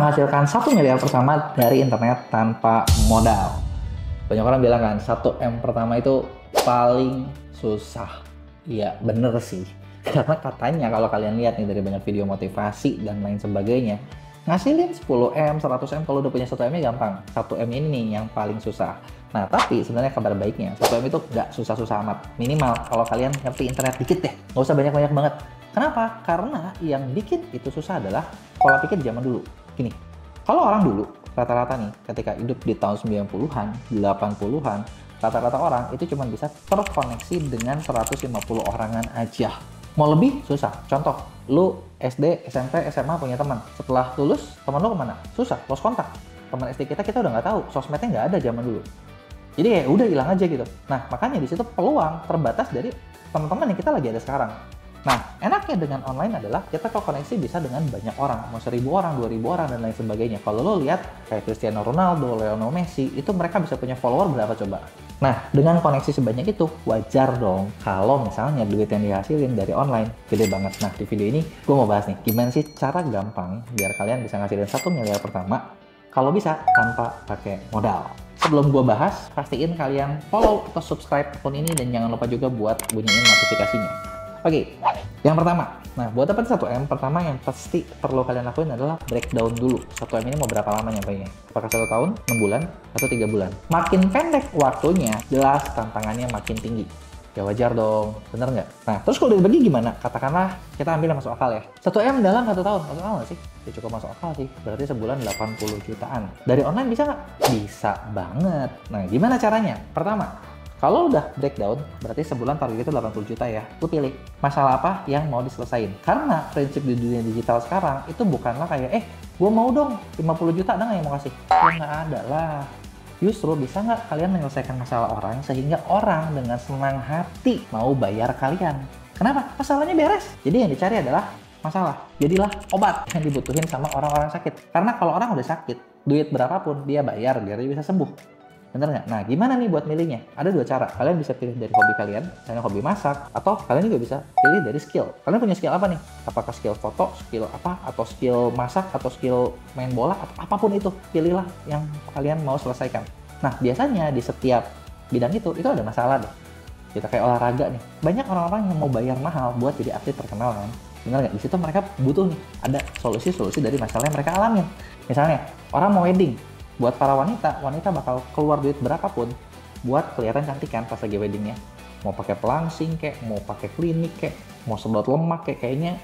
menghasilkan 1 miliar pertama dari internet tanpa modal. Banyak orang bilang kan 1M pertama itu paling susah. Iya bener sih. Karena katanya kalau kalian lihat nih dari banyak video motivasi dan lain sebagainya, ngasilin 10M, 100M kalau udah punya 1M-nya gampang. 1M ini nih yang paling susah. Nah, tapi sebenarnya kabar baiknya, 1M itu nggak susah-susah amat. Minimal kalau kalian ngerti internet dikit deh, nggak usah banyak-banyak banget. Kenapa? Karena yang bikin itu susah adalah pola pikir zaman dulu. Gini, kalau orang dulu, rata-rata nih, ketika hidup di tahun 90-an, 80-an, rata-rata orang itu cuma bisa terkoneksi dengan 150 orangan aja. Mau lebih, susah. Contoh, lu SD, SMP, SMA punya teman. Setelah lulus, teman lu kemana? Susah, lost kontak. Teman SD kita udah nggak tahu, sosmednya nggak ada zaman dulu. Jadi ya udah hilang aja gitu. Nah, makanya di situ peluang terbatas dari teman-teman yang kita lagi ada sekarang. Nah, enaknya dengan online adalah kita koneksi bisa dengan banyak orang, mau 1000 orang, 2000 orang, dan lain sebagainya. Kalau lo lihat kayak Cristiano Ronaldo, Lionel Messi, itu mereka bisa punya follower berapa coba? Nah, dengan koneksi sebanyak itu, wajar dong kalau misalnya duit yang dihasilin dari online gede banget. Nah, di video ini gue mau bahas nih, gimana sih cara gampang biar kalian bisa ngasilin 1 miliar pertama kalau bisa tanpa pakai modal. Sebelum gue bahas, pastiin kalian follow atau subscribe akun ini dan jangan lupa juga buat bunyiin notifikasinya. Oke, yang pertama. Nah, buat dapat 1M, pertama yang pasti perlu kalian lakuin adalah breakdown dulu. 1M ini mau berapa lama nyampainya? Apakah 1 tahun, 6 bulan, atau 3 bulan? Makin pendek waktunya, jelas tantangannya makin tinggi. Ya wajar dong, bener nggak? Nah, terus kalau dibagi gimana? Katakanlah kita ambil yang masuk akal ya. 1M dalam 1 tahun, masuk akal nggak sih? Ya cukup masuk akal sih, berarti sebulan 80 jutaan. Dari online bisa nggak? Bisa banget. Nah, gimana caranya? Pertama, kalau udah breakdown, berarti sebulan target itu 80 juta ya. Lu pilih masalah apa yang mau diselesain. Karena prinsip di dunia digital sekarang itu bukanlah kayak, gue mau dong 50 juta, ada nggak yang mau kasih? Ya nggak ada lah. Justru bisa nggak kalian menyelesaikan masalah orang sehingga orang dengan senang hati mau bayar kalian. Kenapa? Masalahnya beres. Jadi yang dicari adalah masalah. Jadilah obat yang dibutuhin sama orang-orang sakit. Karena kalau orang udah sakit, duit berapapun dia bayar biar dia bisa sembuh. Bener nggak? Nah, gimana nih buat milihnya? Ada 2 cara. Kalian bisa pilih dari hobi kalian, misalnya hobi masak, atau kalian juga bisa pilih dari skill. Kalian punya skill apa nih? Apakah skill foto, skill apa, atau skill masak, atau skill main bola, atau apapun itu. Pilihlah yang kalian mau selesaikan. Nah, biasanya di setiap bidang itu ada masalah deh. Kita kayak olahraga nih. Banyak orang-orang yang mau bayar mahal buat jadi atlet terkenal kan? Bener nggak? Di situ mereka butuh nih, ada solusi-solusi dari masalah yang mereka alamin. Misalnya, orang mau wedding. Buat para wanita bakal keluar duit berapapun buat kelihatan cantik kan pas lagi weddingnya. Mau pakai pelangsing kek, mau pakai klinik kek, mau sedot lemak kek, kayaknya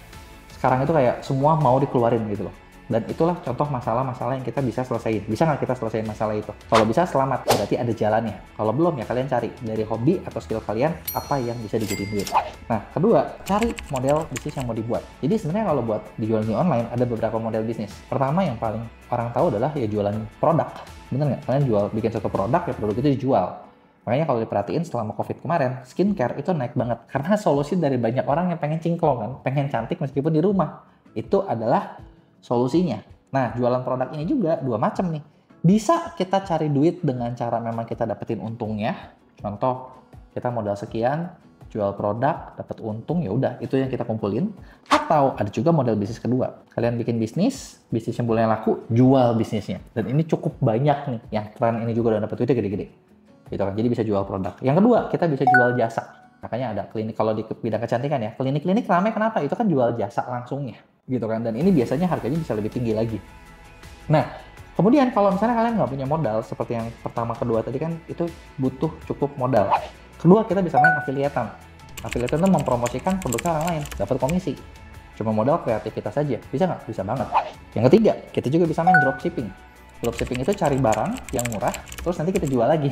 sekarang itu kayak semua mau dikeluarin gitu loh. Dan itulah contoh masalah-masalah yang kita bisa selesaiin. Bisa nggak kita selesaiin masalah itu? Kalau bisa selamat, berarti ada jalannya. Kalau belum ya kalian cari dari hobi atau skill kalian apa yang bisa dijadiin duit. Nah, kedua, cari model bisnis yang mau dibuat. Jadi sebenarnya kalau buat dijual di online ada beberapa model bisnis. Pertama yang paling orang tahu adalah ya jualan produk. Bener nggak? Kalian bikin satu produk, ya produk itu dijual. Makanya kalau diperhatiin selama COVID kemarin, skincare itu naik banget. Karena solusi dari banyak orang yang pengen cingklong kan, pengen cantik meskipun di rumah. Itu adalah solusinya. Nah, jualan produk ini juga 2 macam nih. Bisa kita cari duit dengan cara memang kita dapetin untungnya. Contoh, kita modal sekian, jual produk, dapat untung, ya udah itu yang kita kumpulin. Atau ada juga model bisnis kedua. Kalian bikin bisnis yang boleh laku, jual bisnisnya. Dan ini cukup banyak nih. Yang tren ini juga udah dapat duitnya gede-gede. Gitu kan. Jadi bisa jual produk. Yang kedua, kita bisa jual jasa. Makanya ada klinik, kalau di bidang kecantikan ya, klinik-klinik ramai kenapa? Itu kan jual jasa langsungnya. Gitu kan, dan ini biasanya harganya bisa lebih tinggi lagi. Nah, kemudian kalau misalnya kalian nggak punya modal seperti yang pertama kedua tadi kan, itu butuh cukup modal. Kedua, kita bisa main affiliate-an. Affiliate itu mempromosikan produknya orang lain, dapat komisi. Cuma modal kreativitas aja, bisa nggak? Bisa banget. Yang ketiga, kita juga bisa main dropshipping. Dropshipping itu cari barang yang murah, terus nanti kita jual lagi.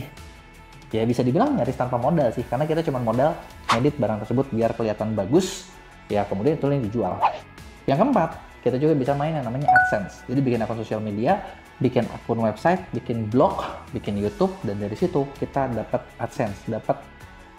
Ya bisa dibilang nyaris tanpa modal sih, karena kita cuma modal edit barang tersebut biar kelihatan bagus, ya kemudian itu yang dijual. Yang keempat, kita juga bisa main yang namanya AdSense. Jadi bikin akun sosial media, bikin akun website, bikin blog, bikin YouTube, dan dari situ kita dapat AdSense, dapat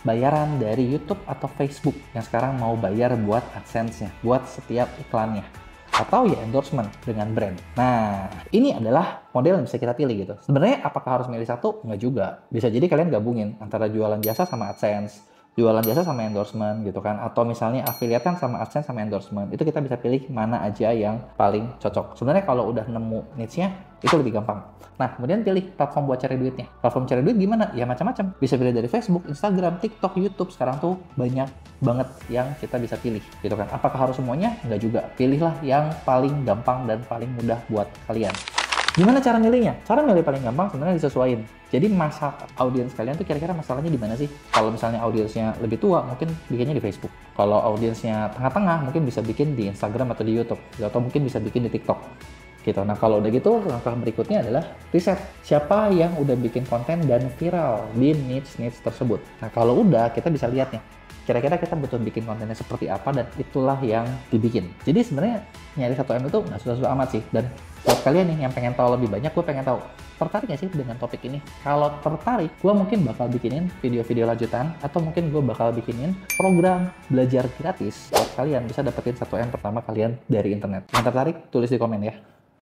bayaran dari YouTube atau Facebook yang sekarang mau bayar buat AdSense-nya, buat setiap iklannya. Atau ya endorsement dengan brand. Nah, ini adalah model yang bisa kita pilih gitu. Sebenarnya apakah harus milih satu? Nggak juga. Bisa jadi kalian gabungin antara jualan jasa sama AdSense, jualan jasa sama endorsement gitu kan, atau misalnya affiliate kan sama AdSense sama endorsement, itu kita bisa pilih mana aja yang paling cocok. Sebenarnya kalau udah nemu niche-nya itu lebih gampang. Nah, kemudian pilih platform buat cari duitnya. Platform cari duit gimana? Ya macam-macam. Bisa pilih dari Facebook, Instagram, TikTok, YouTube. Sekarang tuh banyak banget yang kita bisa pilih gitu kan. Apakah harus semuanya? Enggak juga. Pilihlah yang paling gampang dan paling mudah buat kalian. Gimana cara milihnya? Cara milih paling gampang sebenarnya disesuaikan. Jadi masa audiens kalian tuh kira-kira masalahnya di mana sih? Kalau misalnya audiensnya lebih tua, mungkin bikinnya di Facebook. Kalau audiensnya tengah-tengah, mungkin bisa bikin di Instagram atau di YouTube. Atau mungkin bisa bikin di TikTok. Gitu. Nah, kalau udah gitu, langkah berikutnya adalah riset. Siapa yang udah bikin konten dan viral di niche-niche tersebut. Nah, kalau udah, kita bisa lihat nih. Kira-kira kita betul bikin kontennya seperti apa dan itulah yang dibikin. Jadi sebenarnya nyari 1M itu nggak susah-susah amat sih. Dan buat kalian nih yang pengen tahu lebih banyak, gue pengen tahu tertarik nggak sih dengan topik ini? Kalau tertarik, gue mungkin bakal bikinin video-video lanjutan atau mungkin gue bakal bikinin program belajar gratis buat kalian bisa dapetin 1M pertama kalian dari internet. Yang tertarik, tulis di komen ya.